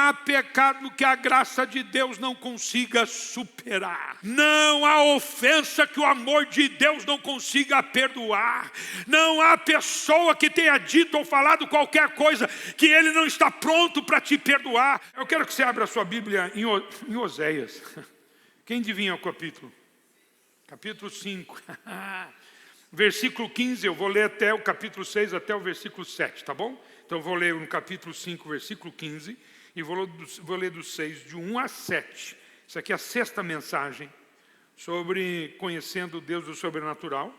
há pecado que a graça de Deus não consiga superar. Não há ofensa que o amor de Deus não consiga perdoar. Não há pessoa que tenha dito ou falado qualquer coisa que Ele não está pronto para te perdoar. Eu quero que você abra a sua Bíblia em Oséias. Quem adivinha o capítulo? Capítulo 5. Versículo 15, eu vou ler até o capítulo 6, até o versículo 7, tá bom? Então eu vou ler no capítulo 5, versículo 15, e vou ler dos 6, de 1 a 7. Isso aqui é a sexta mensagem sobre conhecendo o Deus do sobrenatural.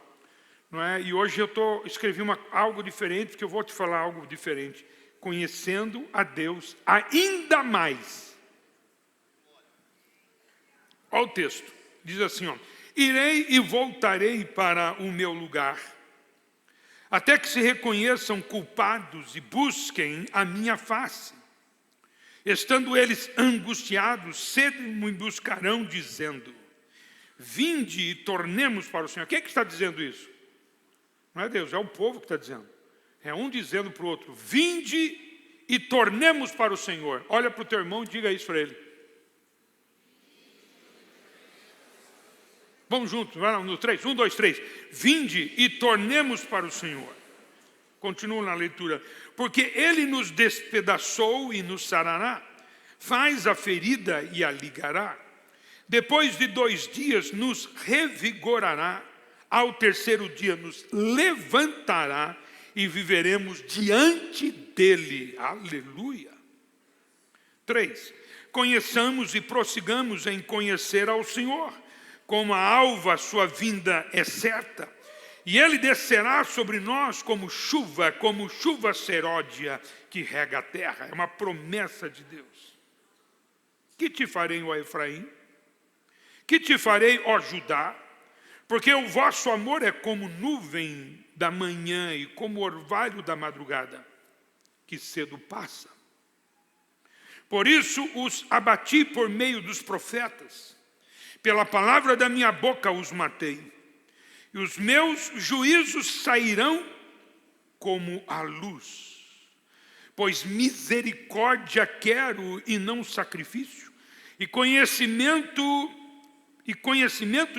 Não é? E hoje eu escrevi algo diferente, porque eu vou te falar algo diferente. Conhecendo a Deus ainda mais. Olha o texto, diz assim, ó. Irei e voltarei para o meu lugar, até que se reconheçam culpados e busquem a minha face. Estando eles angustiados, cedo me buscarão, dizendo, vinde e tornemos para o Senhor. Quem é que está dizendo isso? Não é Deus, é o povo que está dizendo. É um dizendo para o outro, vinde e tornemos para o Senhor. Olha para o teu irmão e diga isso para ele. Vamos juntos, vai lá no 3, 1, 2, 3. Vinde e tornemos para o Senhor. Continuo na leitura. Porque Ele nos despedaçou e nos sarará, faz a ferida e a ligará. Depois de 2 dias nos revigorará, ao terceiro dia nos levantará e viveremos diante dEle. Aleluia. 3. Conheçamos e prossigamos em conhecer ao Senhor. Como a alva, a sua vinda é certa, e Ele descerá sobre nós como chuva seródia que rega a terra. É uma promessa de Deus. Que te farei, ó Efraim? Que te farei, ó Judá? Porque o vosso amor é como nuvem da manhã e como orvalho da madrugada, que cedo passa. Por isso os abati por meio dos profetas. Pela palavra da minha boca os matei, e os meus juízos sairão como a luz. Pois misericórdia quero e não sacrifício, e conhecimento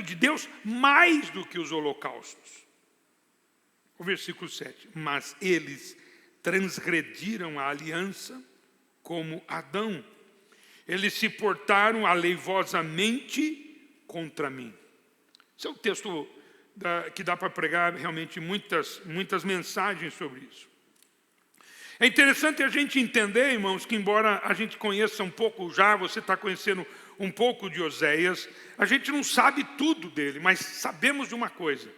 de Deus mais do que os holocaustos. O versículo 7. Mas eles transgrediram a aliança como Adão. Eles se portaram aleivosamente contra mim. Esse é um texto que dá para pregar realmente muitas mensagens sobre isso. É interessante a gente entender, irmãos, que embora a gente conheça um pouco já, você está conhecendo um pouco de Oséias, a gente não sabe tudo dele, mas sabemos de uma coisa.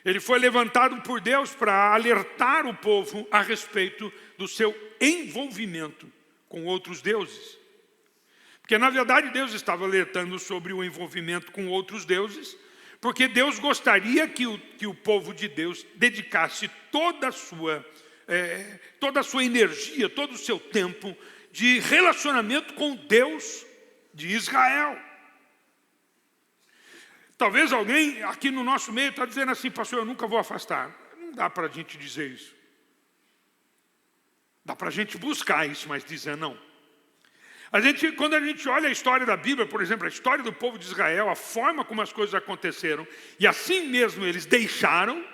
Ele foi levantado por Deus para alertar o povo a respeito do seu envolvimento com outros deuses. Porque, na verdade, Deus estava alertando sobre o envolvimento com outros deuses, porque Deus gostaria que o povo de Deus dedicasse toda a sua energia, todo o seu tempo de relacionamento com Deus de Israel. Talvez alguém aqui no nosso meio está dizendo assim, pastor, eu nunca vou afastar. Não dá para a gente dizer isso. Dá para a gente buscar isso, mas dizer não. Quando a gente olha a história da Bíblia, por exemplo, a história do povo de Israel, a forma como as coisas aconteceram, e assim mesmo eles deixaram,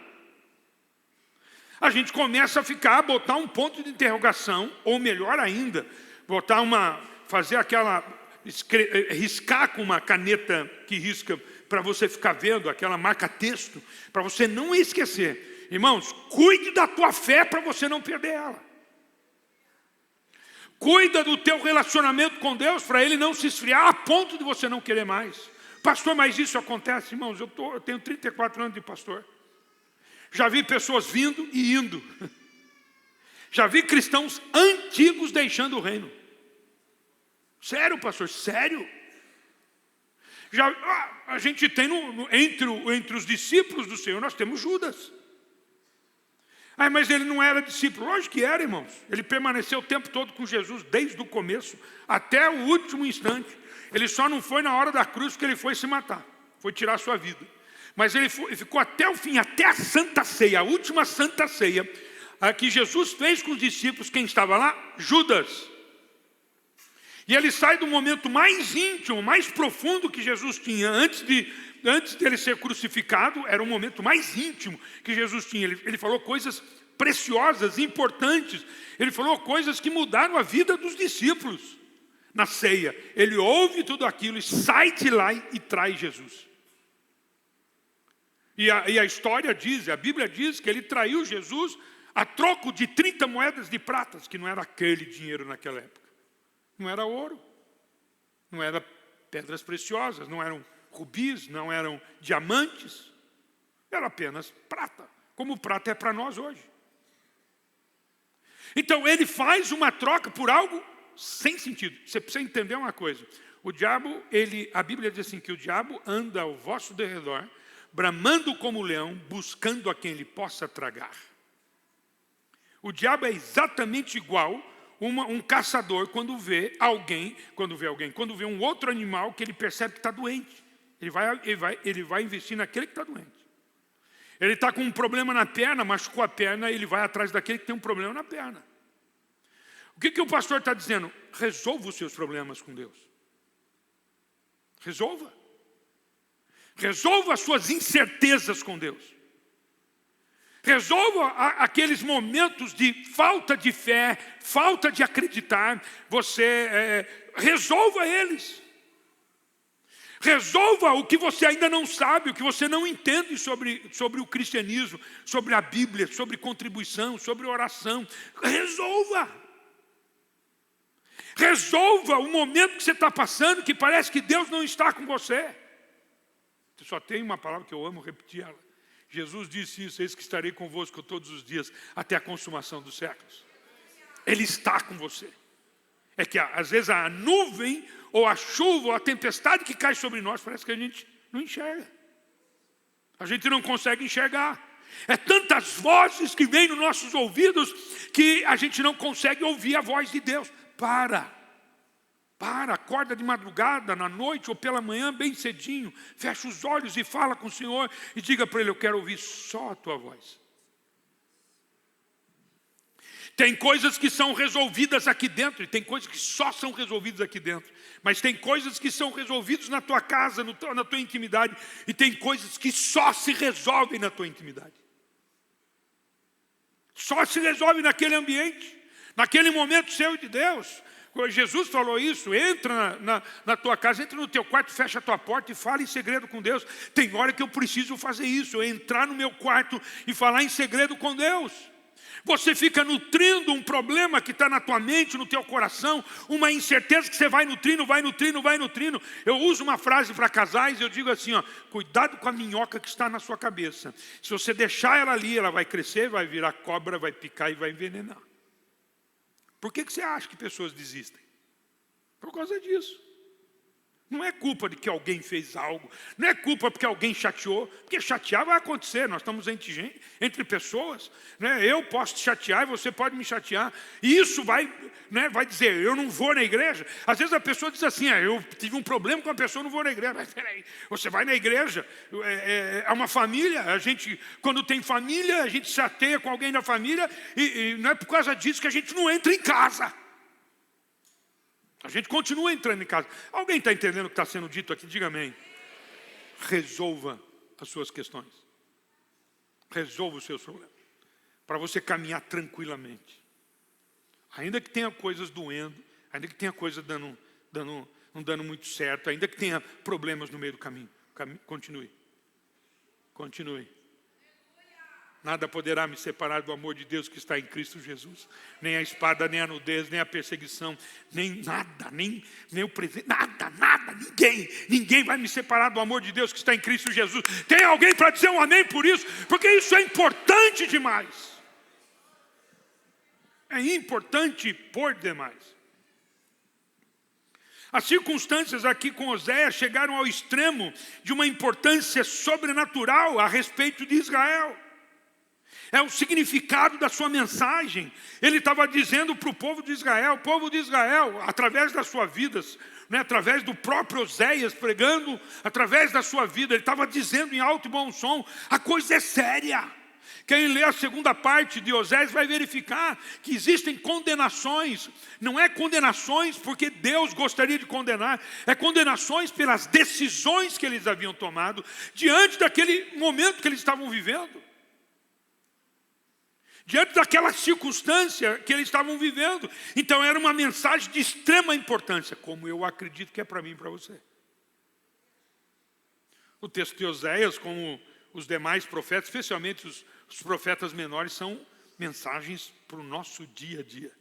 a gente começa a botar um ponto de interrogação, ou melhor ainda, riscar com uma caneta que risca, para você ficar vendo, aquela marca-texto, para você não esquecer. Irmãos, cuide da tua fé para você não perder ela. Cuida do teu relacionamento com Deus para ele não se esfriar a ponto de você não querer mais. Pastor, mas isso acontece, irmãos, eu tenho 34 anos de pastor. Já vi pessoas vindo e indo. Já vi cristãos antigos deixando o reino. Sério, pastor, sério. A gente tem entre os discípulos do Senhor, nós temos Judas. Mas ele não era discípulo. Lógico que era, irmãos. Ele permaneceu o tempo todo com Jesus, desde o começo até o último instante. Ele só não foi na hora da cruz porque ele foi se matar. Foi tirar a sua vida. Mas ele ficou até o fim, até a Santa Ceia, a última Santa Ceia, a que Jesus fez com os discípulos. Quem estava lá? Judas. E ele sai do momento mais íntimo, mais profundo que Jesus tinha, antes dele ser crucificado, era o momento mais íntimo que Jesus tinha. Ele falou coisas preciosas, importantes. Ele falou coisas que mudaram a vida dos discípulos. Na ceia, ele ouve tudo aquilo e sai de lá e traz Jesus. E a história diz, a Bíblia diz que ele traiu Jesus a troco de 30 moedas de prata, que não era aquele dinheiro naquela época. Não era ouro, não eram pedras preciosas, não eram rubis, não eram diamantes. Era apenas prata, como prata é para nós hoje. Então ele faz uma troca por algo sem sentido. Você precisa entender uma coisa. O diabo, a Bíblia diz assim, que o diabo anda ao vosso derredor, bramando como leão, buscando a quem ele possa tragar. O diabo é exatamente igual um caçador quando vê um outro animal que ele percebe que está doente. Ele vai investir naquele que está doente. Ele está com um problema na perna, machucou a perna, ele vai atrás daquele que tem um problema na perna. O que o pastor está dizendo? Resolva os seus problemas com Deus. Resolva. Resolva as suas incertezas com Deus. Resolva aqueles momentos de falta de fé, falta de acreditar. Resolva eles. Resolva o que você ainda não sabe, o que você não entende sobre o cristianismo, sobre a Bíblia, sobre contribuição, sobre oração. Resolva. Resolva o momento que você está passando, que parece que Deus não está com você. Só tem uma palavra que eu amo repetir ela. Jesus disse isso, eis que estarei convosco todos os dias, até a consumação dos séculos. Ele está com você. É que às vezes a nuvem, ou a chuva, ou a tempestade que cai sobre nós, parece que a gente não enxerga. A gente não consegue enxergar. É tantas vozes que vêm nos nossos ouvidos, que a gente não consegue ouvir a voz de Deus. Acorda de madrugada, na noite ou pela manhã, bem cedinho. Fecha os olhos e fala com o Senhor e diga para Ele, eu quero ouvir só a Tua voz. Tem coisas que são resolvidas aqui dentro, e tem coisas que só são resolvidas aqui dentro. Mas tem coisas que são resolvidas na tua casa, na tua intimidade, e tem coisas que só se resolvem na tua intimidade. Só se resolve naquele ambiente, naquele momento seu e de Deus. Jesus falou isso, entra na tua casa, entra no teu quarto, fecha a tua porta e fala em segredo com Deus. Tem hora que eu preciso fazer isso, entrar no meu quarto e falar em segredo com Deus. Você fica nutrindo um problema que está na tua mente, no teu coração, uma incerteza que você vai nutrindo. Eu uso uma frase para casais, eu digo assim, cuidado com a minhoca que está na sua cabeça. Se você deixar ela ali, ela vai crescer, vai virar cobra, vai picar e vai envenenar. Por que você acha que pessoas desistem? Por causa disso. Não é culpa de que alguém fez algo, não é culpa porque alguém chateou, porque chatear vai acontecer, nós estamos entre pessoas, né? Eu posso te chatear e você pode me chatear, e isso vai dizer, eu não vou na igreja. Às vezes a pessoa diz assim, eu tive um problema com a pessoa, não vou na igreja. Mas peraí, você vai na igreja, é uma família, quando tem família, a gente chateia com alguém da família, e não é por causa disso que a gente não entra em casa. A gente continua entrando em casa. Alguém está entendendo o que está sendo dito aqui? Diga amém. Resolva as suas questões. Resolva os seus problemas. Para você caminhar tranquilamente. Ainda que tenha coisas doendo, ainda que tenha coisas não dando muito certo, ainda que tenha problemas no meio do caminho. Continue. Nada poderá me separar do amor de Deus que está em Cristo Jesus. Nem a espada, nem a nudez, nem a perseguição, nem nada, nem o presente, nada, ninguém vai me separar do amor de Deus que está em Cristo Jesus. Tem alguém para dizer um amém por isso? Porque isso é importante demais. É importante por demais. As circunstâncias aqui com Oséias chegaram ao extremo de uma importância sobrenatural a respeito de Israel. É o significado da sua mensagem. Ele estava dizendo para o povo de Israel, através das suas vidas, através do próprio Oséias pregando, através da sua vida, ele estava dizendo em alto e bom som, a coisa é séria. Quem lê a segunda parte de Oséias vai verificar que existem condenações. Não é condenações porque Deus gostaria de condenar, é condenações pelas decisões que eles haviam tomado diante daquele momento que eles estavam vivendo. Diante daquela circunstância que eles estavam vivendo. Então era uma mensagem de extrema importância, como eu acredito que é para mim e para você. O texto de Oséias, como os demais profetas, especialmente os profetas menores, são mensagens para o nosso dia a dia.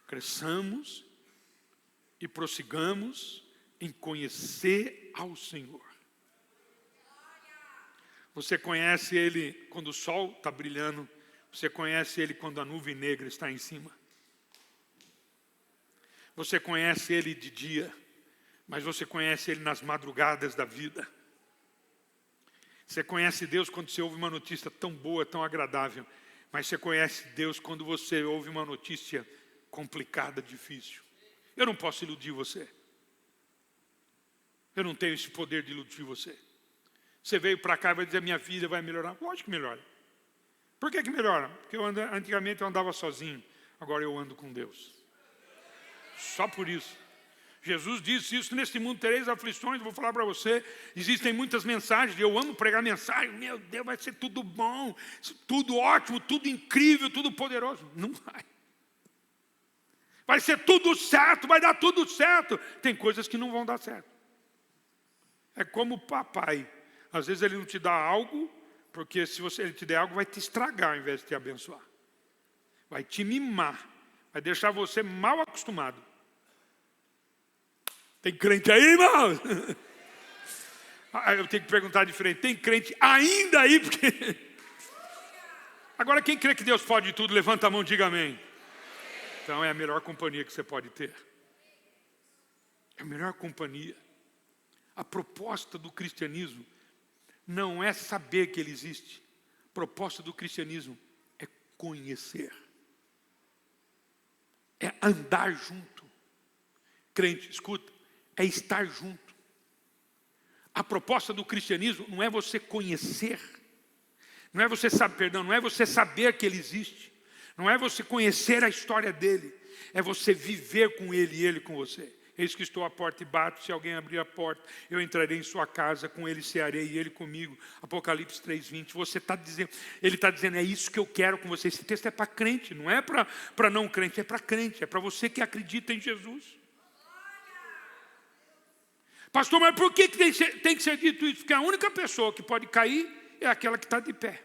Cresçamos e prossigamos em conhecer ao Senhor. Você conhece Ele quando o sol está brilhando, você conhece Ele quando a nuvem negra está em cima. Você conhece Ele de dia, mas você conhece Ele nas madrugadas da vida. Você conhece Deus quando você ouve uma notícia tão boa, tão agradável. Mas você conhece Deus quando você ouve uma notícia complicada, difícil. Eu não posso iludir você. Eu não tenho esse poder de iludir você. Você veio para cá e vai dizer, minha vida vai melhorar. Lógico que melhora. Por que melhora? Porque antigamente eu andava sozinho. Agora eu ando com Deus. Só por isso. Jesus disse isso, neste mundo tereis aflições, vou falar para você, existem muitas mensagens, eu amo pregar mensagem, meu Deus, vai ser tudo bom, tudo ótimo, tudo incrível, tudo poderoso. Não vai. Vai ser tudo certo, vai dar tudo certo. Tem coisas que não vão dar certo. É como o papai, às vezes ele não te dá algo, porque se ele te der algo, vai te estragar ao invés de te abençoar. Vai te mimar, vai deixar você mal acostumado. Tem crente aí, irmão? Eu tenho que perguntar diferente. Tem crente ainda aí? Porque... Agora, quem crê que Deus pode tudo, levanta a mão e diga amém. Então é a melhor companhia que você pode ter. É a melhor companhia. A proposta do cristianismo não é saber que ele existe. A proposta do cristianismo é conhecer. É andar junto. Crente, escuta. É estar junto. A proposta do cristianismo não é você conhecer, não é você saber, não é você saber que ele existe, não é você conhecer a história dele, é você viver com ele e ele com você. Eis que estou à porta e bato, se alguém abrir a porta, eu entrarei em sua casa, com ele cearei e ele comigo. Apocalipse 3:20. Você está dizendo, ele está dizendo, é isso que eu quero com você. Esse texto é para crente, não é para não crente, é para crente, é para você que acredita em Jesus. Pastor, mas por que tem que ser dito isso? Porque a única pessoa que pode cair é aquela que está de pé.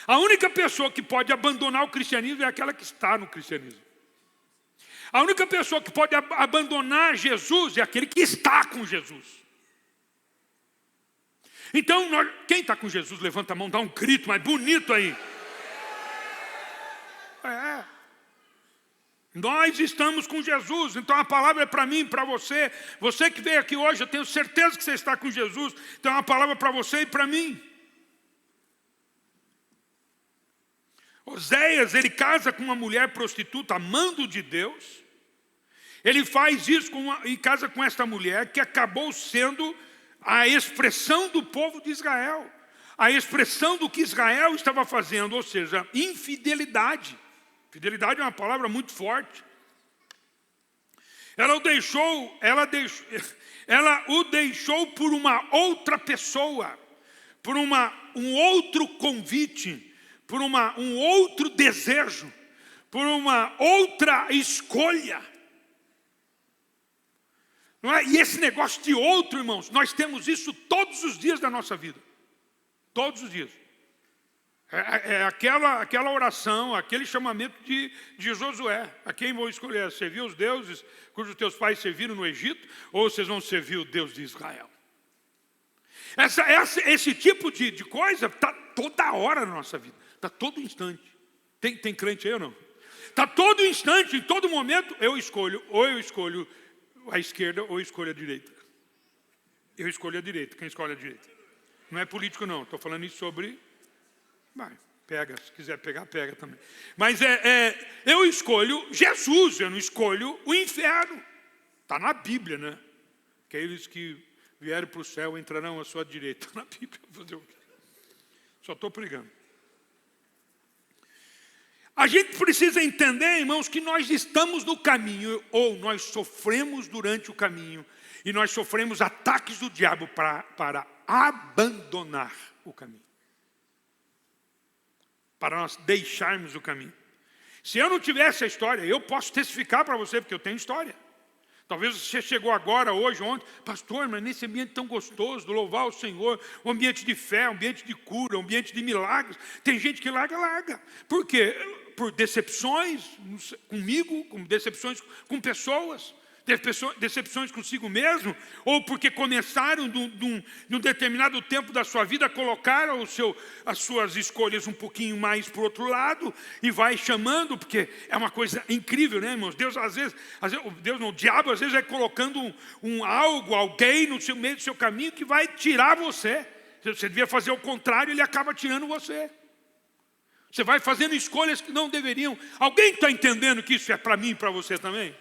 A única pessoa que pode abandonar o cristianismo é aquela que está no cristianismo. A única pessoa que pode abandonar Jesus é aquele que está com Jesus. Então, quem está com Jesus, levanta a mão, dá um grito mais bonito aí. Nós estamos com Jesus, então a palavra é para mim, para você. Você que veio aqui hoje, eu tenho certeza que você está com Jesus. Então a palavra é para você e para mim. Oséias, ele casa com uma mulher prostituta, amando de Deus. Ele faz isso e casa com esta mulher que acabou sendo a expressão do povo de Israel. A expressão do que Israel estava fazendo, ou seja, infidelidade. Fidelidade é uma palavra muito forte. Ela o deixou por uma outra pessoa, por um outro convite, por um outro desejo, por uma outra escolha. Não é? E esse negócio de outro, irmãos, nós temos isso todos os dias da nossa vida. Todos os dias. É aquela oração, aquele chamamento de Josué. A quem vou escolher? Servir os deuses cujos teus pais serviram no Egito? Ou vocês vão servir o Deus de Israel? Esse tipo de coisa está toda hora na nossa vida. Está todo instante. Tem crente aí ou não? Está todo instante, em todo momento, eu escolho a esquerda ou eu escolho a direita. Eu escolho a direita. Quem escolhe a direita? Não é político não, estou falando isso sobre... Vai, pega, se quiser pegar, pega também. Mas eu escolho Jesus, eu não escolho o inferno. Está na Bíblia, né? Aqueles que vierem para o céu entrarão à sua direita. Na Bíblia, fazer o quê? Só estou pregando. A gente precisa entender, irmãos, que nós estamos no caminho, ou nós sofremos durante o caminho, e nós sofremos ataques do diabo para abandonar o caminho. Para nós deixarmos o caminho. Se eu não tivesse a história, eu posso testificar para você, porque eu tenho história. Talvez você chegou agora, hoje, ontem, pastor, mas nesse ambiente tão gostoso, do louvar o Senhor, um ambiente de fé, um ambiente de cura, um ambiente de milagres. Tem gente que larga. Por quê? Por decepções comigo, decepções com pessoas, decepções consigo mesmo, ou porque começaram num determinado tempo da sua vida a colocar as suas escolhas um pouquinho mais para o outro lado, e vai chamando, porque é uma coisa incrível, né, irmãos? Deus às vezes o diabo às vezes vai colocando alguém no meio do seu caminho que vai tirar você. Você devia fazer o contrário, ele acaba tirando você. Você vai fazendo escolhas que não deveriam. Alguém está entendendo que isso é para mim e para você também?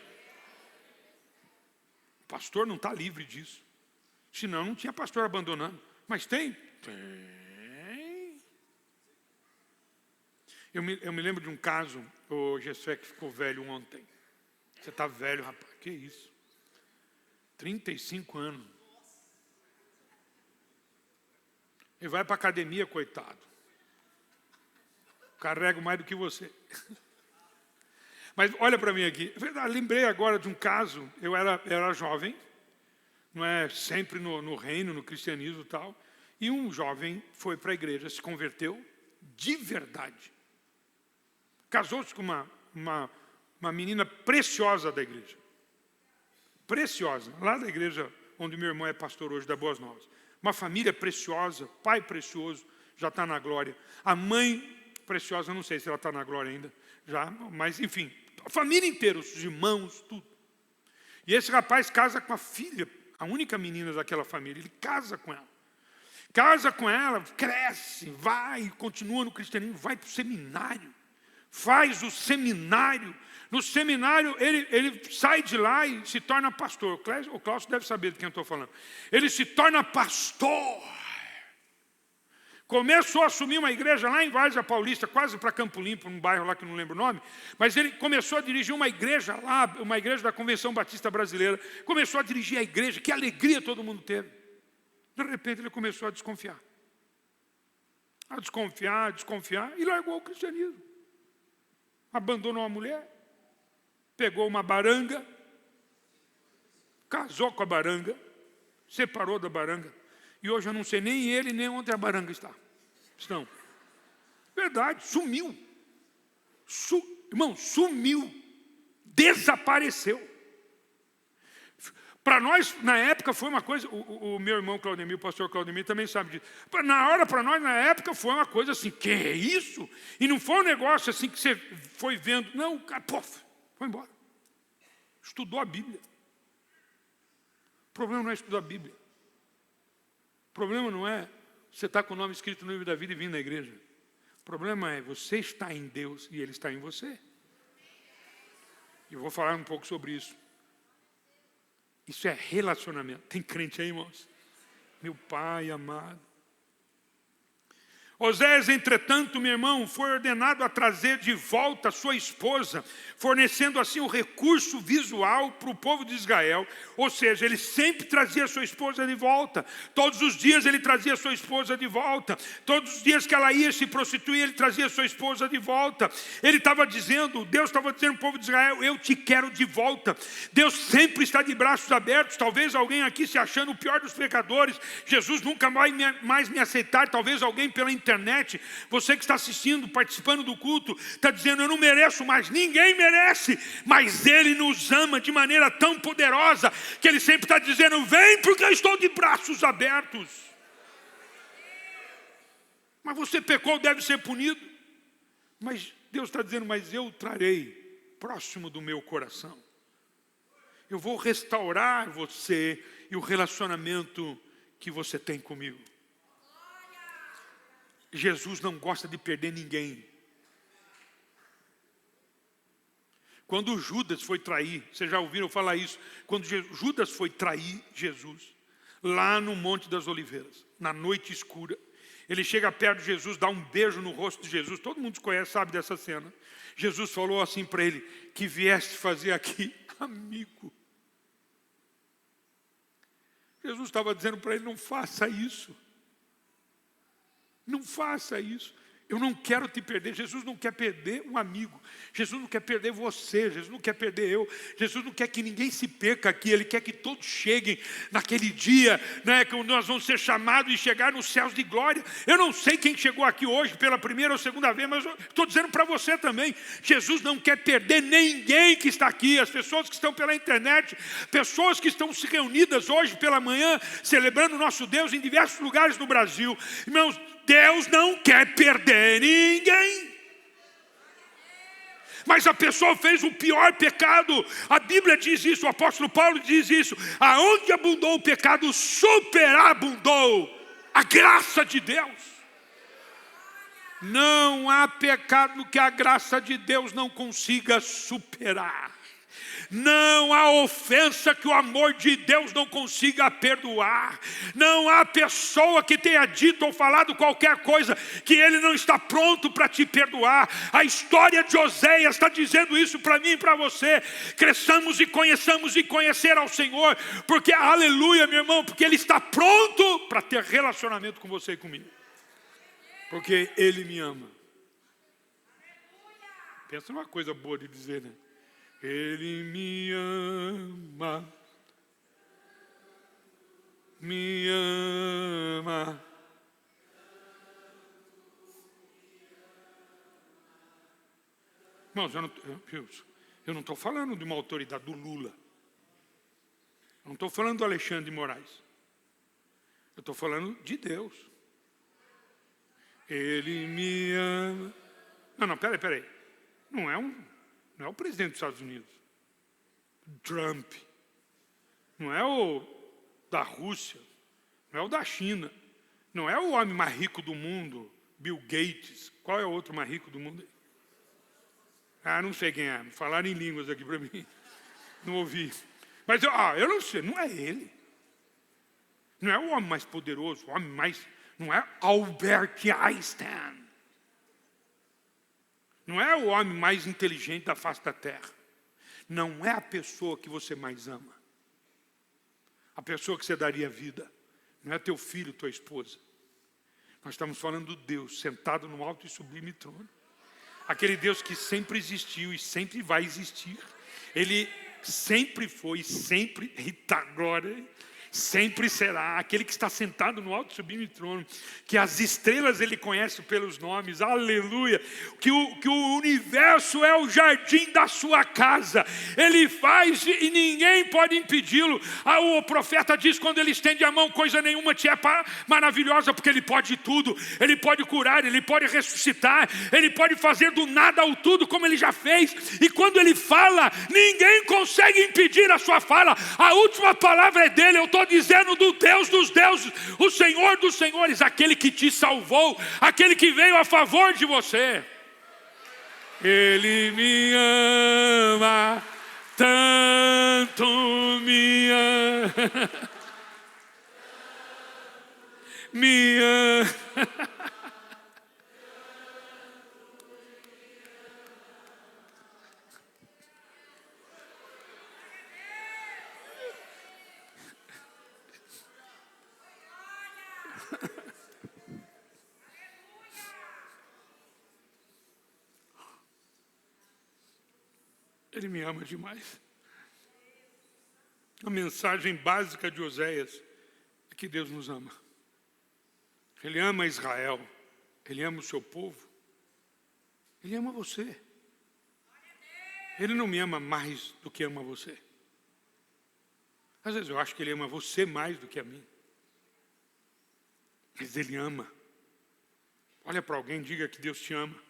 O pastor não está livre disso. Senão não tinha pastor abandonando. Mas tem? Tem. Eu me lembro de um caso, o Gessé que ficou velho ontem. Você está velho, rapaz. Que isso? 35 anos. Ele vai para a academia, coitado. Carrego mais do que você. Mas olha para mim aqui. Lembrei agora de um caso. Eu era jovem, não é sempre no reino, no cristianismo e tal. E um jovem foi para a igreja, se converteu de verdade. Casou-se com uma menina preciosa da igreja. Preciosa. Lá da igreja onde meu irmão é pastor hoje, da Boas Novas. Uma família preciosa, pai precioso, já está na glória. A mãe preciosa, não sei se ela está na glória ainda, já, mas enfim. A família inteira, os irmãos, tudo. E esse rapaz casa com a filha, a única menina daquela família. Ele casa com ela. Casa com ela, cresce, vai, continua no cristianismo, vai para o seminário. Faz o seminário. No seminário, ele sai de lá e se torna pastor. O Cláudio deve saber de quem eu estou falando. Ele se torna pastor. Começou a assumir uma igreja lá em Várzea Paulista, quase para Campo Limpo, num bairro lá que eu não lembro o nome. Mas ele começou a dirigir uma igreja lá, uma igreja da Convenção Batista Brasileira. Começou a dirigir a igreja, que alegria todo mundo teve. De repente ele começou a desconfiar. A desconfiar, e largou o cristianismo. Abandonou a mulher, pegou uma baranga, casou com a baranga, separou da baranga. E hoje eu não sei nem ele, nem onde a baranga estão. Verdade, sumiu. Irmão, sumiu. Desapareceu. Para nós, na época, foi uma coisa... O meu irmão Claudemir, o pastor Claudemir, também sabe disso. Para nós, na época, foi uma coisa assim, que é isso? E não foi um negócio assim que você foi vendo. Não, o cara, foi embora. Estudou a Bíblia. O problema não é estudar a Bíblia. O problema não é você estar com o nome escrito no livro da vida e vir na igreja. O problema é você estar em Deus e Ele está em você. Eu vou falar um pouco sobre isso. Isso é relacionamento. Tem crente aí, irmãos? Meu Pai amado. Osés, entretanto, meu irmão, foi ordenado a trazer de volta sua esposa, fornecendo assim o recurso visual para o povo de Israel. Ou seja, ele sempre trazia sua esposa de volta. Todos os dias ele trazia sua esposa de volta. Todos os dias que ela ia se prostituir, ele trazia sua esposa de volta. Ele estava dizendo, Deus estava dizendo ao povo de Israel, eu te quero de volta. Deus sempre está de braços abertos. Talvez alguém aqui se achando o pior dos pecadores. Jesus nunca vai mais me aceitar. Talvez alguém pela internet, você que está assistindo, participando do culto, está dizendo, eu não mereço mais, ninguém merece, mas Ele nos ama de maneira tão poderosa, que Ele sempre está dizendo, vem porque eu estou de braços abertos. Mas você pecou, deve ser punido. Mas Deus está dizendo, mas eu trarei próximo do meu coração. Eu vou restaurar você e o relacionamento que você tem comigo. Jesus não gosta de perder ninguém. Quando Judas foi trair, vocês já ouviram falar isso? Quando Judas foi trair Jesus, lá no Monte das Oliveiras, na noite escura. Ele chega perto de Jesus, dá um beijo no rosto de Jesus. Todo mundo conhece, sabe dessa cena. Jesus falou assim para ele: que vieste fazer aqui, amigo? Jesus estava dizendo para ele: não faça isso. Não faça isso. Eu não quero te perder. Jesus não quer perder um amigo. Jesus não quer perder você. Jesus não quer perder eu. Jesus não quer que ninguém se perca aqui. Ele quer que todos cheguem naquele dia, né, que nós vamos ser chamados e chegar nos céus de glória. Eu não sei quem chegou aqui hoje pela primeira ou segunda vez, mas eu estou dizendo para você também. Jesus não quer perder ninguém que está aqui. As pessoas que estão pela internet, pessoas que estão se reunidas hoje pela manhã, celebrando o nosso Deus em diversos lugares no Brasil. Irmãos, Deus não quer perder ninguém. Mas a pessoa fez o pior pecado. A Bíblia diz isso, o apóstolo Paulo diz isso. Aonde abundou o pecado, superabundou a graça de Deus. Não há pecado que a graça de Deus não consiga superar. Não há ofensa que o amor de Deus não consiga perdoar. Não há pessoa que tenha dito ou falado qualquer coisa que Ele não está pronto para te perdoar. A história de Oséias está dizendo isso para mim e para você. Cresçamos e conheçamos e conhecer ao Senhor, porque, aleluia, meu irmão, porque Ele está pronto para ter relacionamento com você e comigo. Porque Ele me ama. Pensa numa coisa boa de dizer, né? Ele me ama, me ama. Irmãos, eu não estou falando de uma autoridade do Lula. Eu não estou falando do Alexandre de Moraes. Eu estou falando de Deus. Ele me ama. Não, peraí. Não é o presidente dos Estados Unidos, Trump, não é o da Rússia, não é o da China, não é o homem mais rico do mundo, Bill Gates. Qual é o outro mais rico do mundo? Não sei quem é, falaram em línguas aqui para mim, não ouvi. Mas eu não sei, não é ele. Não é o homem mais poderoso, não é Albert Einstein. Não é o homem mais inteligente da face da terra. Não é a pessoa que você mais ama. A pessoa que você daria vida. Não é teu filho, tua esposa. Nós estamos falando do Deus sentado no alto e sublime trono. Aquele Deus que sempre existiu e sempre vai existir. Ele sempre foi, sempre, eita glória, sempre será. Aquele que está sentado no alto e sublime trono, que as estrelas Ele conhece pelos nomes, aleluia, que o universo é o jardim da sua casa. Ele faz e ninguém pode impedi-lo. O profeta diz, quando Ele estende a mão, coisa nenhuma te é maravilhosa, porque Ele pode tudo. Ele pode curar, Ele pode ressuscitar, Ele pode fazer do nada ao tudo, como Ele já fez. E quando Ele fala, ninguém consegue impedir a sua fala. A última palavra é dele. Eu estou dizendo do Deus dos deuses, o Senhor dos senhores, aquele que te salvou, aquele que veio a favor de você. Ele me ama, tanto me ama, me ama. Ele me ama demais. A mensagem básica de Oséias é que Deus nos ama. Ele ama Israel. Ele ama o seu povo. Ele ama você. Ele não me ama mais do que ama você. Às vezes eu acho que Ele ama você mais do que a mim. Mas Ele ama. Olha para alguém e diga que Deus te ama.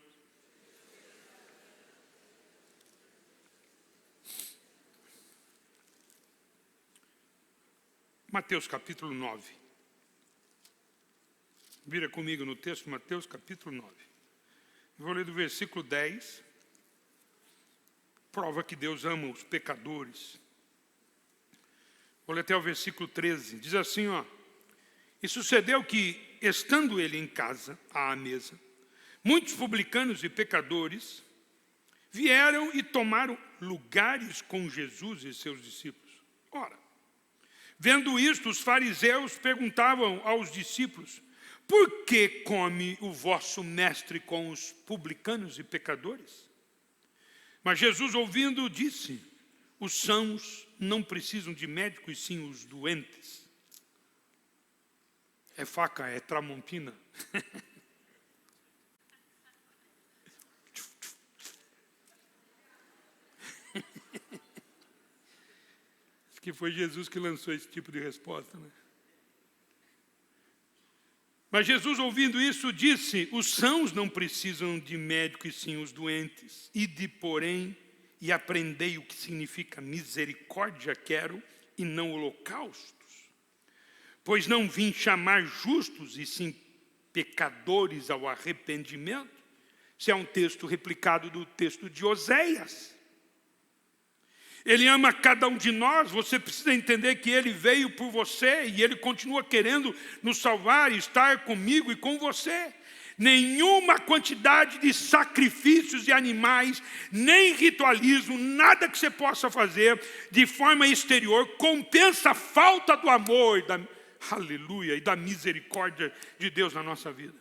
Mateus capítulo 9. Vira comigo no texto, Mateus capítulo 9. Eu vou ler do versículo 10. Prova que Deus ama os pecadores. Vou ler até o versículo 13. Diz assim, ó. E sucedeu que, estando ele em casa, à mesa, muitos publicanos e pecadores vieram e tomaram lugares com Jesus e seus discípulos. Ora, vendo isto, os fariseus perguntavam aos discípulos: por que come o vosso mestre com os publicanos e pecadores? Mas Jesus, ouvindo, disse: os sãos não precisam de médico, e sim os doentes. É faca, é tramontina. Acho que foi Jesus que lançou esse tipo de resposta, né? Mas Jesus, ouvindo isso, disse: os sãos não precisam de médico, e sim os doentes. Ide, porém, e aprendei o que significa misericórdia quero, e não holocaustos. Pois não vim chamar justos, e sim pecadores ao arrependimento. Isso é um texto replicado do texto de Oséias. Ele ama cada um de nós. Você precisa entender que Ele veio por você e Ele continua querendo nos salvar e estar comigo e com você. Nenhuma quantidade de sacrifícios de animais, nem ritualismo, nada que você possa fazer de forma exterior compensa a falta do amor, aleluia, e da misericórdia de Deus na nossa vida.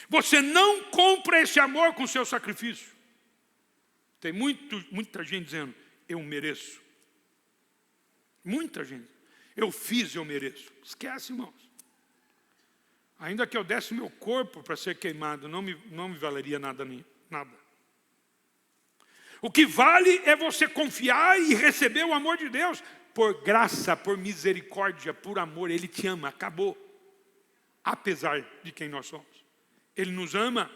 Você não compra esse amor com seu sacrifício. Tem muita gente dizendo: eu mereço. Muita gente. Eu fiz, eu mereço. Esquece, irmãos. Ainda que eu desse meu corpo para ser queimado, não me valeria nada. O que vale é você confiar e receber o amor de Deus. Por graça, por misericórdia, por amor. Ele te ama, acabou. Apesar de quem nós somos. Ele nos ama.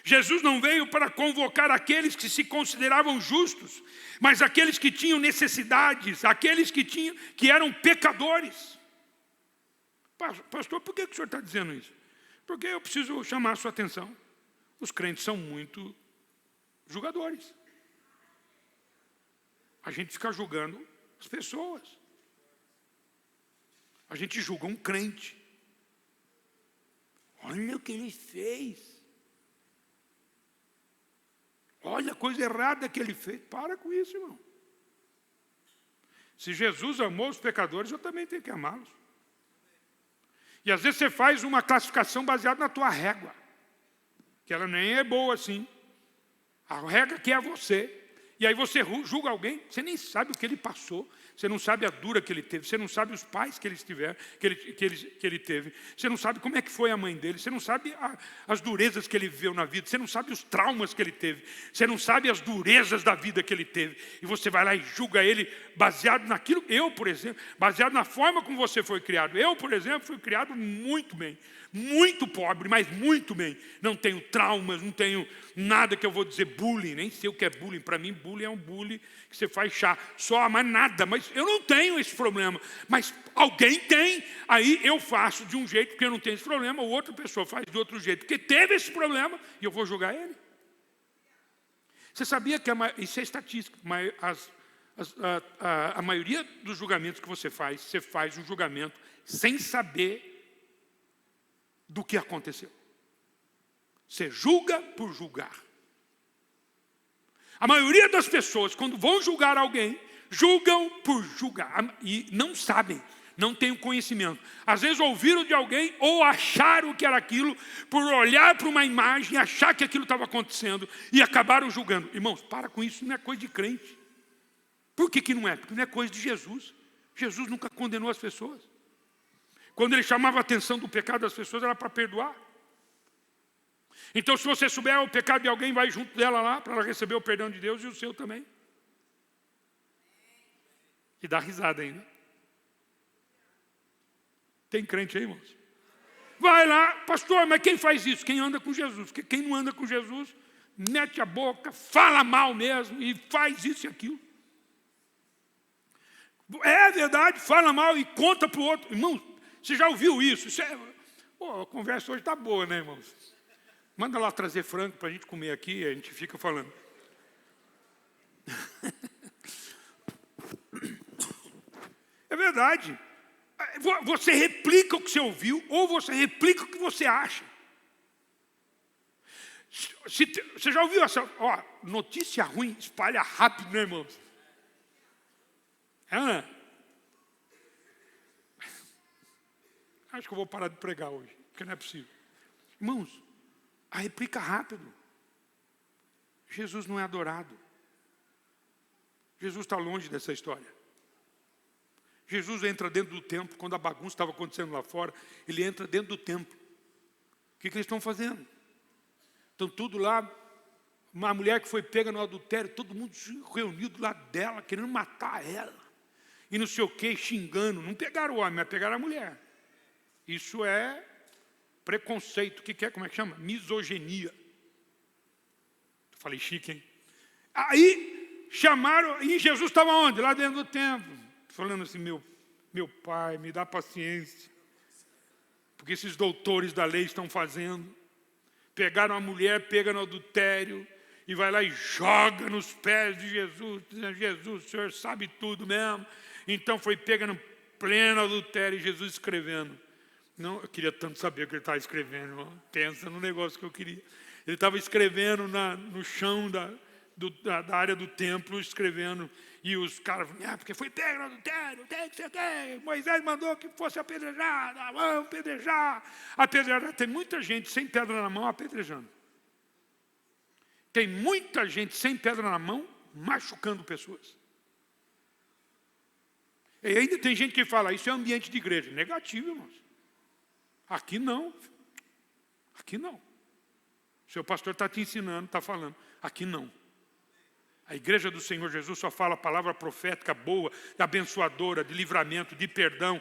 Jesus não veio para convocar aqueles que se consideravam justos, mas aqueles que tinham necessidades, aqueles que eram pecadores. Pastor, por que o senhor está dizendo isso? Porque eu preciso chamar a sua atenção. Os crentes são muito julgadores. A gente fica julgando as pessoas. A gente julga um crente. Olha o que ele fez. Olha a coisa errada que ele fez. Para com isso, irmão. Se Jesus amou os pecadores, eu também tenho que amá-los. E às vezes você faz uma classificação baseada na tua régua, que ela nem é boa assim. A régua que é você. E aí você julga alguém, você nem sabe o que ele passou, você não sabe a dura que ele teve, você não sabe os pais que ele teve, você não sabe como é que foi a mãe dele, você não sabe as durezas que ele viveu na vida, você não sabe os traumas que ele teve, você não sabe as durezas da vida que ele teve, e você vai lá e julga ele baseado naquilo. Eu, por exemplo, baseado na forma como você foi criado. Eu, por exemplo, fui criado muito bem, muito pobre, mas muito bem. Não tenho traumas, não tenho nada que eu vou dizer bullying, nem sei o que é bullying. Para mim, bullying é um bullying que você faz chá, só mais nada. Mas eu não tenho esse problema. Mas alguém tem, aí eu faço de um jeito porque eu não tenho esse problema, outra pessoa faz de outro jeito porque teve esse problema e eu vou julgar ele. Você sabia que isso é estatística, mas a maioria dos julgamentos que você faz um julgamento sem saber do que aconteceu. Você julga por julgar. A maioria das pessoas, quando vão julgar alguém, julgam por julgar. E não sabem, não têm o conhecimento. Às vezes ouviram de alguém ou acharam que era aquilo, por olhar para uma imagem, achar que aquilo estava acontecendo e acabaram julgando. Irmãos, para com isso, não é coisa de crente. Por que não é? Porque não é coisa de Jesus. Jesus nunca condenou as pessoas. Quando ele chamava a atenção do pecado das pessoas, era para perdoar. Então, se você souber o pecado de alguém, vai junto dela lá, para ela receber o perdão de Deus e o seu também. E dá risada ainda. Tem crente aí, irmãos? Vai lá, pastor, mas quem faz isso? Quem anda com Jesus. Porque quem não anda com Jesus, mete a boca, fala mal mesmo e faz isso e aquilo. É verdade, fala mal e conta para o outro. Irmão, você já ouviu isso? A conversa hoje está boa, né, irmãos? Manda lá trazer frango para a gente comer aqui, a gente fica falando. verdade. Você replica o que você ouviu ou você replica o que você acha. Você já ouviu essa? Notícia ruim espalha rápido, né, irmãos? Acho que eu vou parar de pregar hoje, porque não é possível. Irmãos, a replica rápido. Jesus não é adorado. Jesus está longe dessa história. Jesus entra dentro do templo, quando a bagunça estava acontecendo lá fora, ele entra dentro do templo. O que eles estão fazendo? Estão tudo lá, uma mulher que foi pega no adultério, todo mundo reunido do lado dela, querendo matar ela. E não sei o que, xingando. Não pegaram o homem, mas pegaram a mulher. Isso é preconceito. O que é? Como é que chama? Misoginia. Falei chique, hein? Aí chamaram, e Jesus estava onde? Lá dentro do templo. Falando assim, meu pai, me dá paciência. Porque esses doutores da lei estão fazendo. Pegaram a mulher, pega no adultério, e vai lá e joga nos pés de Jesus. Dizendo, Jesus, o Senhor sabe tudo mesmo. Então foi pega no pleno adultério, e Jesus escrevendo. Não, eu queria tanto saber o que ele estava escrevendo, irmão. Pensa no negócio que eu queria. Ele estava escrevendo no chão da área do templo, escrevendo. E os caras, porque foi pego no adultério, tem que ser gay. Moisés mandou que fosse apedrejado, vamos apedrejar. Apedrejar. Tem muita gente sem pedra na mão apedrejando. Tem muita gente sem pedra na mão machucando pessoas. E ainda tem gente que fala, isso é ambiente de igreja. Negativo, irmãos. Aqui não. Aqui não. O seu pastor está te ensinando, está falando. Aqui não. A igreja do Senhor Jesus só fala a palavra profética boa, abençoadora, de livramento, de perdão,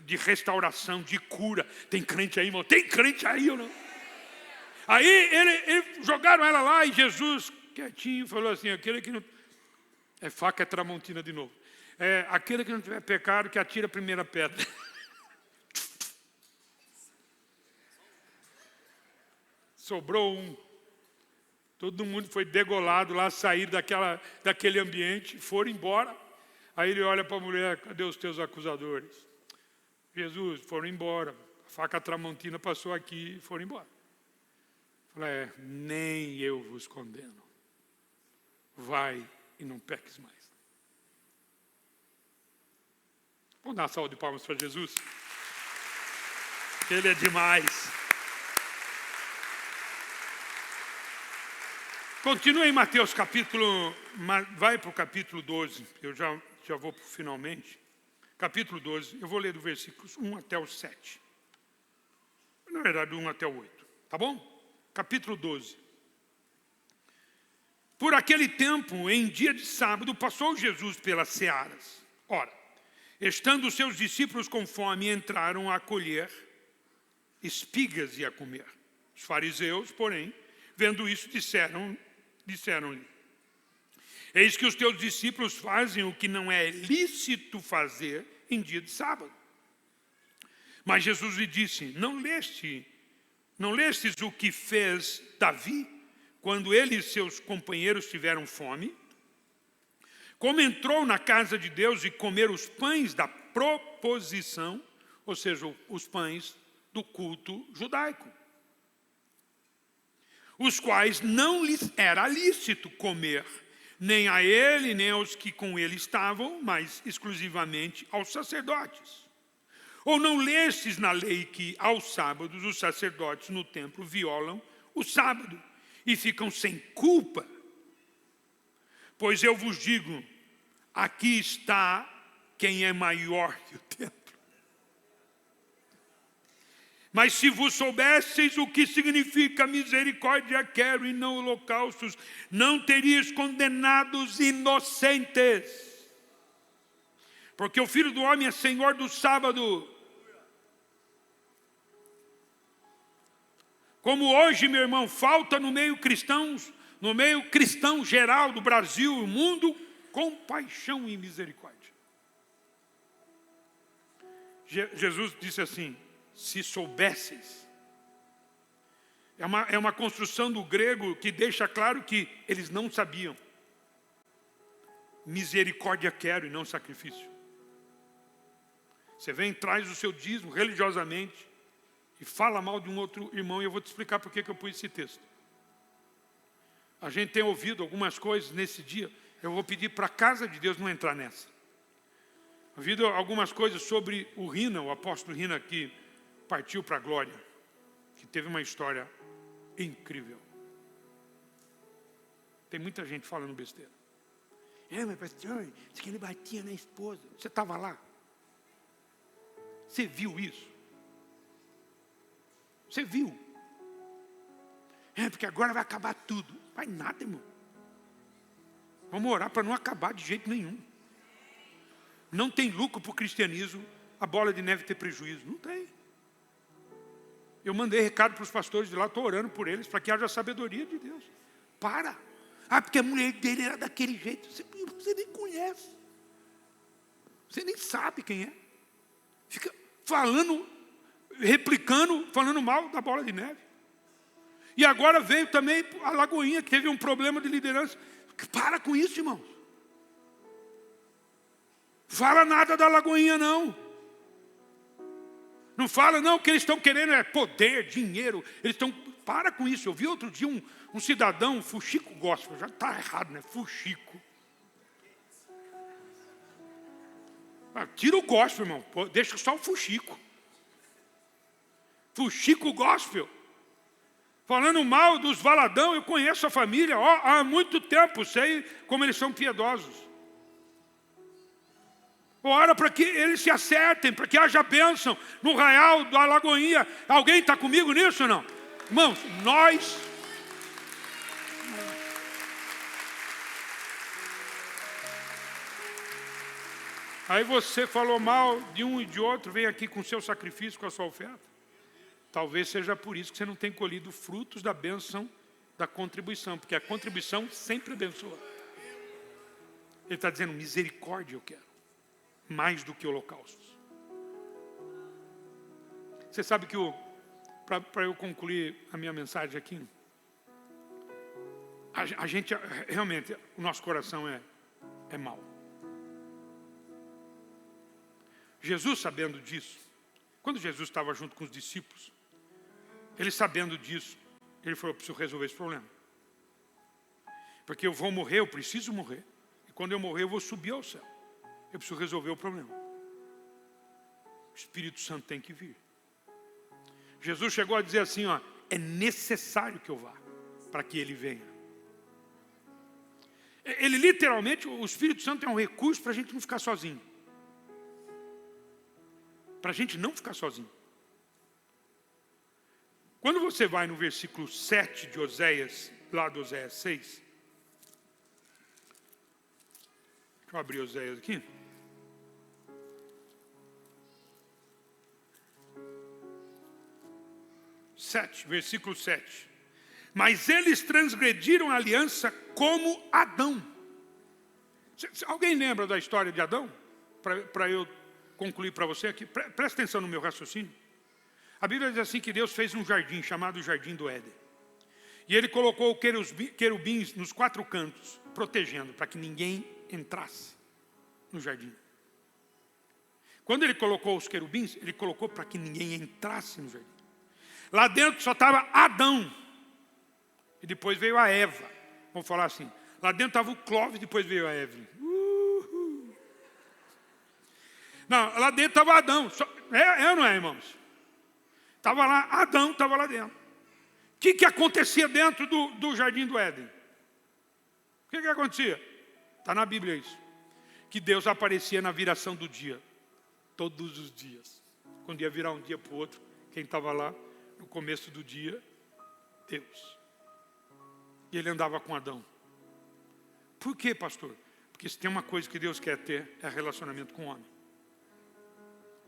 de restauração, de cura. Tem crente aí, irmão? Tem crente aí ou não? Aí ele jogaram ela lá e Jesus, quietinho, falou assim, aquele que não... É faca, é tramontina de novo. Aquele que não tiver pecado, que atira a primeira pedra. Sobrou um. Todo mundo foi degolado lá, sair daquele ambiente, foram embora. Aí ele olha para a mulher, cadê os teus acusadores? Jesus, foram embora. A faca tramontina passou aqui e foram embora. Falei, nem eu vos condeno. Vai e não peques mais. Vamos dar uma salva de palmas para Jesus? Ele é demais. Continua em Mateus capítulo, vai para o capítulo 12, eu já vou para finalmente. Capítulo 12, eu vou ler do versículos 1 até o 7. Na verdade, 1 até o 8, tá bom? Capítulo 12. Por aquele tempo, em dia de sábado, passou Jesus pelas searas. Ora, estando os seus discípulos com fome, entraram a colher espigas e a comer. Os fariseus, porém, vendo isso, disseram-lhe, eis que os teus discípulos fazem o que não é lícito fazer em dia de sábado. Mas Jesus lhe disse, não lestes o que fez Davi, quando ele e seus companheiros tiveram fome? Como entrou na casa de Deus e comer os pães da proposição, ou seja, os pães do culto judaico, os quais não lhes era lícito comer, nem a ele, nem aos que com ele estavam, mas exclusivamente aos sacerdotes. Ou não lestes na lei que aos sábados os sacerdotes no templo violam o sábado e ficam sem culpa? Pois eu vos digo, aqui está quem é maior que o templo. Mas se vos soubesseis o que significa misericórdia quero e não holocaustos, não terias condenados inocentes. Porque o Filho do Homem é Senhor do sábado. Como hoje, meu irmão, falta no meio cristão geral do Brasil e do mundo, compaixão e misericórdia. Jesus disse assim, se soubesseis. É uma construção do grego que deixa claro que eles não sabiam. Misericórdia quero e não sacrifício. Você vem, traz o seu dízimo religiosamente e fala mal de um outro irmão, e eu vou te explicar por que eu pus esse texto. A gente tem ouvido algumas coisas nesse dia, eu vou pedir para a casa de Deus não entrar nessa. Ouvido algumas coisas sobre o Rina, o apóstolo Rina, que partiu para a glória, que teve uma história incrível. Tem muita gente falando besteira. Mas pastor, diz que ele batia na esposa. Você estava lá? Você viu isso? Você viu? Porque agora vai acabar tudo. Não vai nada, irmão. Vamos orar para não acabar de jeito nenhum. Não tem lucro para o cristianismo a bola de neve ter prejuízo. Não tem. Eu mandei recado para os pastores de lá, estou orando por eles, para que haja sabedoria de Deus. Para. Porque a mulher dele era daquele jeito. Você nem conhece. Você nem sabe quem é. Fica falando, replicando, falando mal da bola de neve. E agora veio também a Lagoinha, que teve um problema de liderança. Para com isso, irmãos. Fala nada da Lagoinha, não. Não fala, não, o que eles estão querendo é poder, dinheiro. Eles estão... Para com isso. Eu vi outro dia um cidadão, Fuxico Gospel. Já está errado, né? Fuxico. Tira o gospel, irmão. Deixa só o Fuxico. Fuxico Gospel. Falando mal dos Valadão, eu conheço a família há muito tempo, sei como eles são piedosos. Ora para que eles se acertem, para que haja bênção no Raial da Lagoinha. Alguém está comigo nisso ou não? Irmãos, nós... Aí você falou mal de um e de outro, vem aqui com o seu sacrifício, com a sua oferta. Talvez seja por isso que você não tem colhido frutos da bênção da contribuição, porque a contribuição sempre abençoa. Ele está dizendo, misericórdia eu quero, mais do que holocaustos. Você sabe que, para eu concluir a minha mensagem aqui, a gente, realmente, o nosso coração é mau. Jesus, sabendo disso, quando Jesus estava junto com os discípulos, ele sabendo disso, ele falou, eu preciso resolver esse problema. Porque eu vou morrer, eu preciso morrer. E quando eu morrer, eu vou subir ao céu. Eu preciso resolver o problema. O Espírito Santo tem que vir. Jesus chegou a dizer assim, é necessário que eu vá, para que ele venha. Ele literalmente, o Espírito Santo é um recurso para a gente não ficar sozinho. Para a gente não ficar sozinho. Quando você vai no versículo 7 de Oséias, lá de Oséias 6. Deixa eu abrir Oséias aqui. Versículo 7. Mas eles transgrediram a aliança como Adão. Alguém lembra da história de Adão? Para eu concluir para você aqui. Presta atenção no meu raciocínio. A Bíblia diz assim que Deus fez um jardim chamado Jardim do Éden. E ele colocou querubins nos 4 cantos, protegendo, para que ninguém entrasse no jardim. Quando ele colocou os querubins, ele colocou para que ninguém entrasse no jardim. Lá dentro só estava Adão. E depois veio a Eva. Vamos falar assim. Lá dentro estava o Clóvis, depois veio a Evelyn. Não, lá dentro estava Adão. É ou não é, irmãos? Estava lá, Adão estava lá dentro. O que acontecia dentro do Jardim do Éden? O que acontecia? Está na Bíblia isso. Que Deus aparecia na viração do dia. Todos os dias. Quando ia virar um dia para o outro, quem estava lá no começo do dia? Deus. E ele andava com Adão. Por quê, pastor? Porque se tem uma coisa que Deus quer ter, é relacionamento com o homem.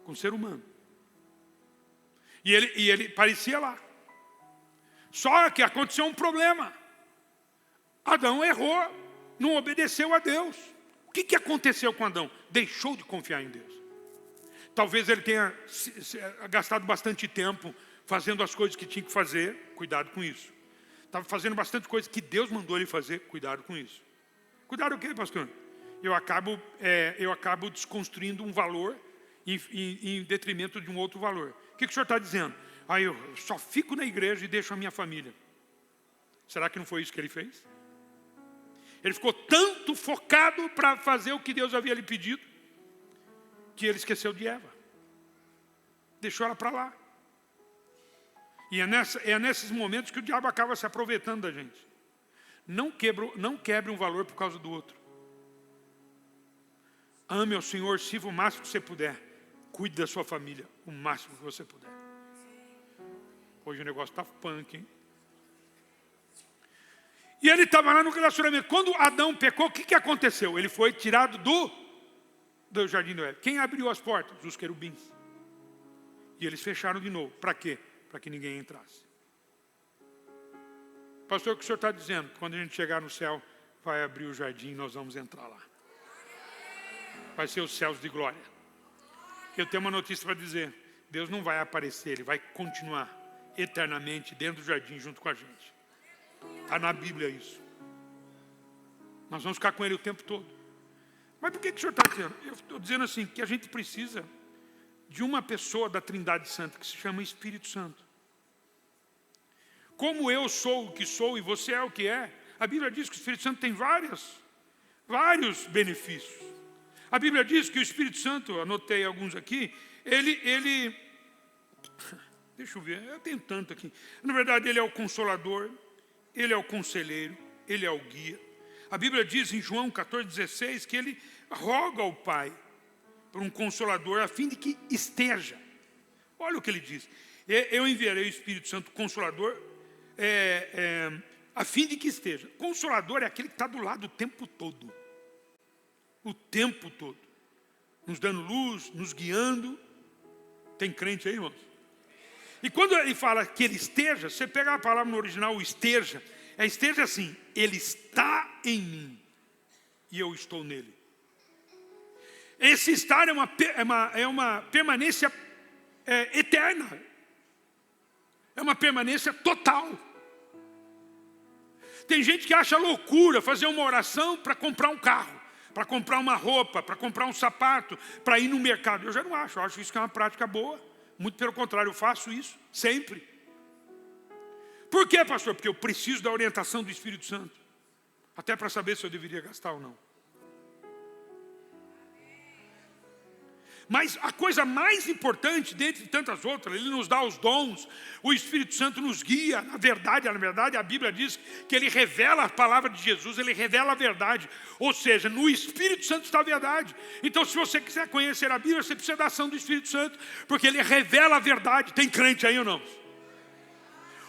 Com o ser humano. E ele parecia lá. Só que aconteceu um problema. Adão errou, não obedeceu a Deus. O que aconteceu com Adão? Deixou de confiar em Deus. Talvez ele tenha gastado bastante tempo fazendo as coisas que tinha que fazer. Cuidado com isso. Estava fazendo bastante coisa que Deus mandou ele fazer. Cuidado com isso. Cuidado o quê, pastor? Eu acabo desconstruindo um valor em detrimento de um outro valor. O que o senhor está dizendo? Eu só fico na igreja e deixo a minha família. Será que não foi isso que ele fez? Ele ficou tanto focado para fazer o que Deus havia lhe pedido, que ele esqueceu de Eva. Deixou ela para lá. E é nesses momentos que o diabo acaba se aproveitando da gente. Não quebre um valor por causa do outro. Ame ao Senhor, sirva o máximo que você puder. Cuide da sua família o máximo que você puder. Hoje o negócio está punk, hein? E ele estava lá no relacionamento. Quando Adão pecou, o que aconteceu? Ele foi tirado do jardim do Éden. Quem abriu as portas? Os querubins. E eles fecharam de novo. Para quê? Para que ninguém entrasse. Pastor, o que o senhor está dizendo? Quando a gente chegar no céu, vai abrir o jardim e nós vamos entrar lá. Vai ser os céus de glória. Eu tenho uma notícia para dizer. Deus não vai aparecer, Ele vai continuar eternamente dentro do jardim junto com a gente. Está na Bíblia isso. Nós vamos ficar com Ele o tempo todo. Mas por que o senhor está dizendo? Eu estou dizendo assim, que a gente precisa de uma pessoa da Trindade Santa, que se chama Espírito Santo. Como eu sou o que sou e você é o que é, a Bíblia diz que o Espírito Santo tem vários benefícios. A Bíblia diz que o Espírito Santo, anotei alguns aqui, ele deixa eu ver, eu tenho tanto aqui. Na verdade, ele é o Consolador, ele é o Conselheiro, ele é o Guia. A Bíblia diz em João 14,16 que ele roga ao Pai por um Consolador a fim de que esteja. Olha o que ele diz. Eu enviarei o Espírito Santo Consolador a fim de que esteja. Consolador é aquele que está do lado o tempo todo. O tempo todo. Nos dando luz, nos guiando. Tem crente aí, irmãos? E quando ele fala que ele esteja, você pega a palavra no original, o esteja. Esteja assim, ele está em mim e eu estou nele. Esse estar é uma permanência eterna. É uma permanência total. Tem gente que acha loucura fazer uma oração para comprar um carro, para comprar uma roupa, para comprar um sapato, para ir no mercado. Eu já não acho, eu acho isso que é uma prática boa. Muito pelo contrário, eu faço isso sempre. Por quê, pastor? Porque eu preciso da orientação do Espírito Santo. Até para saber se eu deveria gastar ou não. Mas a coisa mais importante, dentre tantas outras, Ele nos dá os dons, o Espírito Santo nos guia. Na verdade, a Bíblia diz que Ele revela a palavra de Jesus, Ele revela a verdade. Ou seja, no Espírito Santo está a verdade. Então, se você quiser conhecer a Bíblia, você precisa da ação do Espírito Santo, porque Ele revela a verdade. Tem crente aí ou não?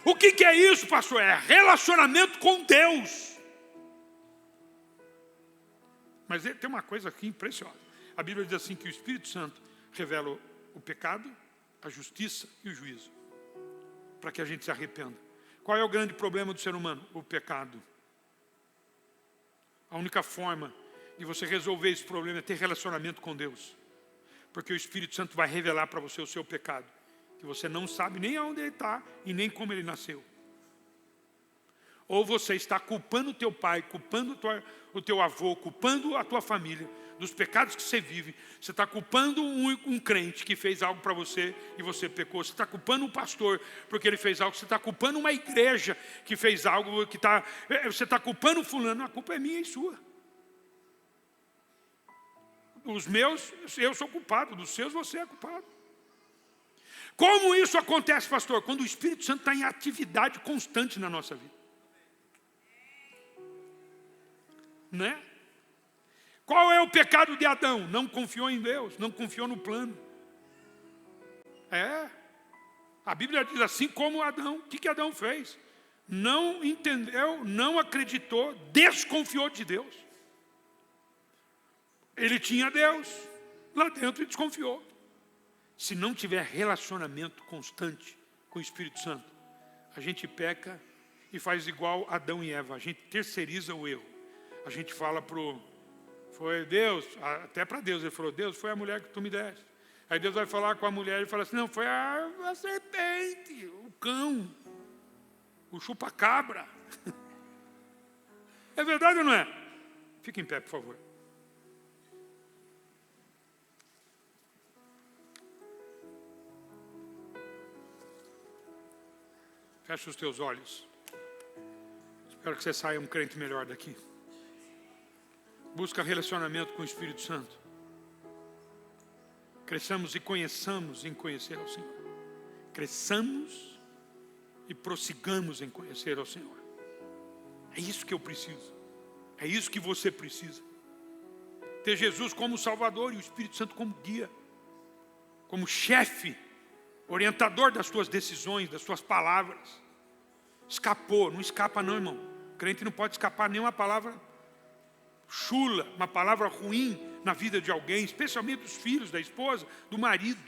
O que é isso, pastor? É relacionamento com Deus. Mas tem uma coisa aqui impressionante. A Bíblia diz assim que o Espírito Santo revela o pecado, a justiça e o juízo. Para que a gente se arrependa. Qual é o grande problema do ser humano? O pecado. A única forma de você resolver esse problema é ter relacionamento com Deus. Porque o Espírito Santo vai revelar para você o seu pecado. Que você não sabe nem aonde ele está e nem como ele nasceu. Ou você está culpando o teu pai, culpando o teu avô, culpando a tua família dos pecados que você vive. Você está culpando um crente que fez algo para você e você pecou. Você está culpando um pastor porque ele fez algo. Você está culpando uma igreja que fez algo. Você está culpando fulano. A culpa é minha e sua. Os meus, eu sou culpado. Dos seus, você é culpado. Como isso acontece, pastor? Quando o Espírito Santo está em atividade constante na nossa vida. Né? Qual é o pecado de Adão? Não confiou em Deus, não confiou no plano. A Bíblia diz assim como Adão. O que Adão fez? Não entendeu, não acreditou, desconfiou de Deus. Ele tinha Deus lá dentro e desconfiou. Se não tiver relacionamento constante com o Espírito Santo, a gente peca e faz igual Adão e Eva. A gente terceiriza o erro. A gente fala foi Deus, até para Deus, ele falou, Deus, foi a mulher que tu me deste. Aí Deus vai falar com a mulher e fala assim, não, foi a serpente, o cão, o chupa-cabra. É verdade ou não é? Fique em pé, por favor. Fecha os teus olhos. Espero que você saia um crente melhor daqui. Busca relacionamento com o Espírito Santo. Cresçamos e conheçamos em conhecer ao Senhor. Cresçamos e prossigamos em conhecer ao Senhor. É isso que eu preciso. É isso que você precisa. Ter Jesus como Salvador e o Espírito Santo como guia, como chefe, orientador das tuas decisões, das tuas palavras. Escapou, não escapa não, irmão. O crente não pode escapar nenhuma palavra chula, uma palavra ruim na vida de alguém, especialmente dos filhos, da esposa, do marido,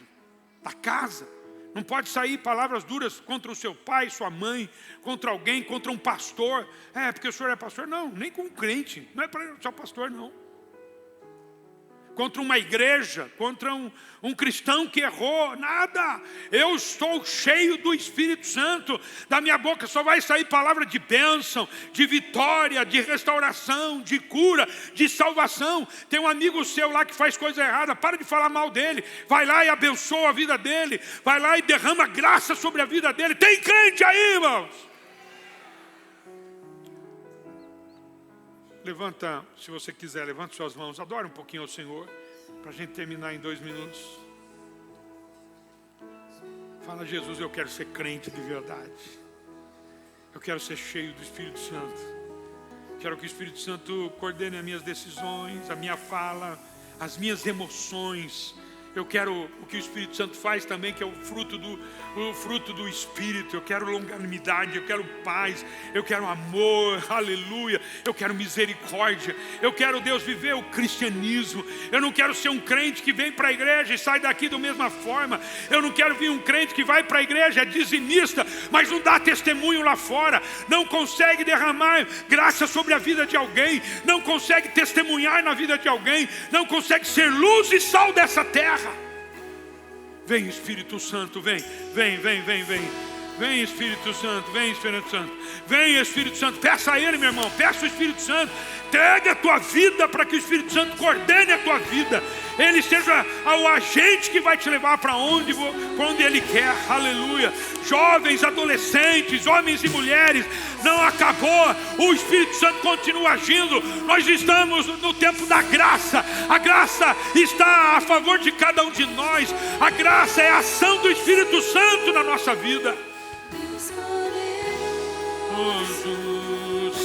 da casa. Não pode sair palavras duras contra o seu pai, sua mãe, contra alguém, contra um pastor. Porque o senhor é pastor? Não, nem com um crente. Não é para ser pastor, não. Contra uma igreja, contra um cristão que errou, nada. Eu estou cheio do Espírito Santo. Da minha boca só vai sair palavra de bênção, de vitória, de restauração, de cura, de salvação. Tem um amigo seu lá que faz coisa errada, para de falar mal dele. Vai lá e abençoa a vida dele. Vai lá e derrama graça sobre a vida dele. Tem crente aí, irmãos. Levanta, se você quiser, levanta suas mãos. Adore um pouquinho ao Senhor, para a gente terminar em 2 minutos. Fala: Jesus, eu quero ser crente de verdade. Eu quero ser cheio do Espírito Santo. Quero que o Espírito Santo coordene as minhas decisões, a minha fala, as minhas emoções. Eu quero o que o Espírito Santo faz também, que é o fruto do Espírito. Eu quero longanimidade, eu quero paz, eu quero amor, aleluia. Eu quero misericórdia. Eu quero, Deus, viver o cristianismo. Eu não quero ser um crente que vem para a igreja e sai daqui da mesma forma. Eu não quero vir um crente que vai para a igreja, é dizimista, mas não dá testemunho lá fora. Não consegue derramar graça sobre a vida de alguém. Não consegue testemunhar na vida de alguém. Não consegue ser luz e sal dessa terra. Vem, Espírito Santo, vem. Vem, Espírito Santo, vem, Espírito Santo. Vem, Espírito Santo, peça a Ele, meu irmão, peça o Espírito Santo. Entregue a tua vida para que o Espírito Santo coordene a tua vida. Ele seja o agente que vai te levar para onde Ele quer, aleluia. Jovens, adolescentes, homens e mulheres, não acabou, o Espírito Santo continua agindo. Nós estamos no tempo da graça. A graça está a favor de cada um de nós. A graça é a ação do Espírito Santo na nossa vida.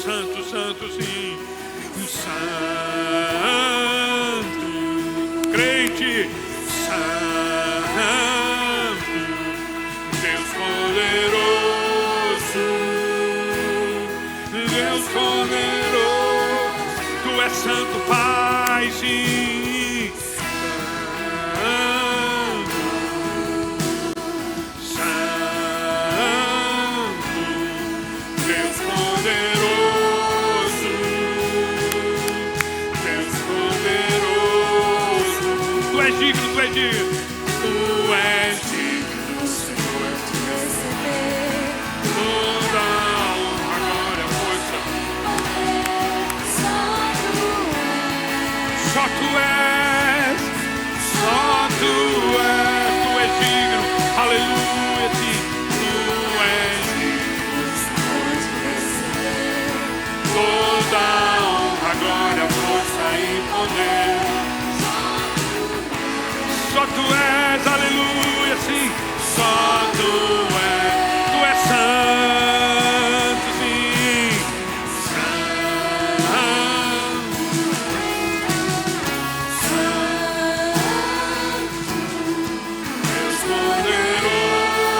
Santo, santo, sim, santo, crente, santo, Deus poderoso, Deus poderoso, Tu és santo, Pai, sim, santo, Deus poderoso, Deus poderoso. Tu és digno, Tu és digno. Tu és digno, Senhor, de receber toda a honra, glória, força. Só Tu és, só Tu és digno, aleluia, sim. Tu és digno, Senhor, de receber toda a honra, glória, força e poder. Só Tu és, aleluia, sim. Só Tu és santo, sim. Deus poderoso,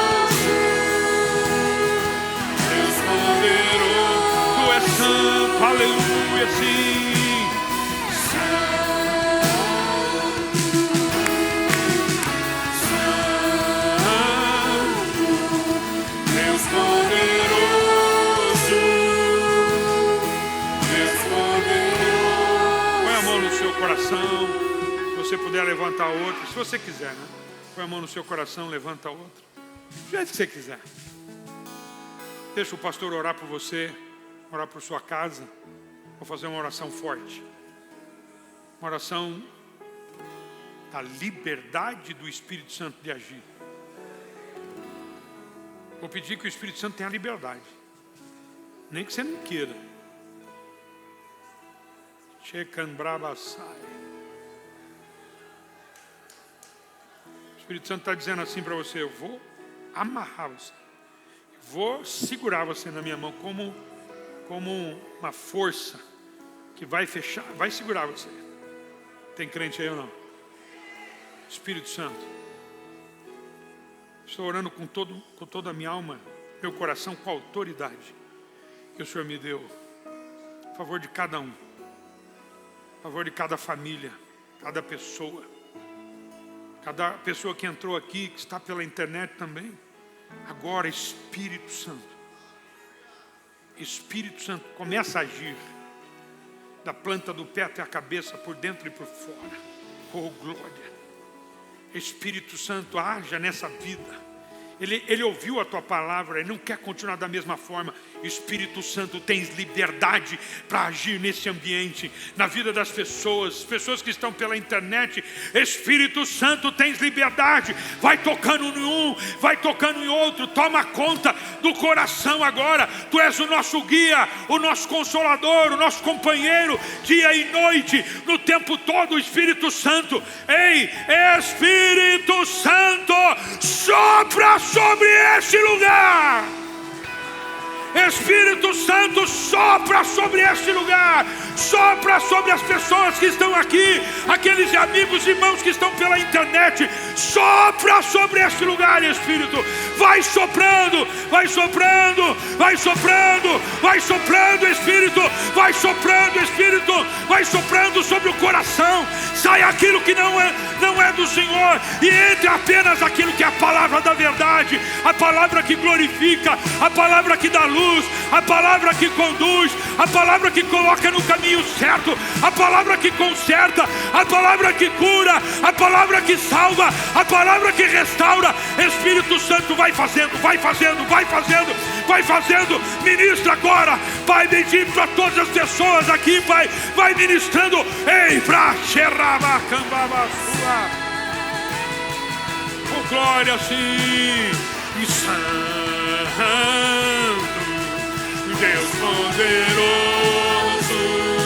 Deus poderoso, Tu és santo, aleluia, sim. Coração, se você puder levantar outra, se você quiser, né? Põe a mão no seu coração, levanta outra, do jeito que você quiser. Deixa o pastor orar por você, orar por sua casa. Vou fazer uma oração forte, uma oração da liberdade do Espírito Santo de agir. Vou pedir que o Espírito Santo tenha liberdade. Nem que você não queira. O Espírito Santo está dizendo assim para você: eu vou amarrar você. Vou segurar você na minha mão como uma força que vai fechar, vai segurar você. Tem crente aí ou não? Espírito Santo, estou orando com toda a minha alma, meu coração, com a autoridade que o Senhor me deu, a favor de cada um, a favor de cada família, cada pessoa que entrou aqui, que está pela internet também. Agora, Espírito Santo, começa a agir, da planta do pé até a cabeça, por dentro e por fora. Oh, glória! Espírito Santo, haja nessa vida. Ele ouviu a tua palavra, ele não quer continuar da mesma forma. Espírito Santo, tens liberdade para agir nesse ambiente, na vida das pessoas que estão pela internet. Espírito Santo, tens liberdade. Vai tocando em um, vai tocando em outro. Toma conta do coração agora. Tu és o nosso guia, o nosso consolador, o nosso companheiro, dia e noite, no tempo todo. Espírito Santo, ei, Espírito Santo, sopra sobre este lugar. Espírito Santo, sopra sobre este lugar. Sopra sobre as pessoas que estão aqui, aqueles amigos e irmãos que estão pela internet. Sopra sobre este lugar, Espírito. Vai soprando, vai soprando, vai soprando, vai soprando, Espírito. Vai soprando, Espírito. Vai soprando sobre o coração. Sai aquilo que não é do Senhor, e entre apenas aquilo que é a palavra da verdade, a palavra que glorifica, a palavra que dá luz, a palavra que conduz, a palavra que coloca no caminho certo, a palavra que conserta, a palavra que cura, a palavra que salva, a palavra que restaura. Espírito Santo, vai fazendo, vai fazendo, vai fazendo, vai fazendo. Ministra agora, Pai bendito, para todas as pessoas aqui, Pai. Vai ministrando. Ei, pra Xerabacambabasua. Oh, glória, sim. E Santo, Deus poderoso,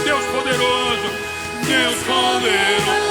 Deus poderoso, Deus poderoso.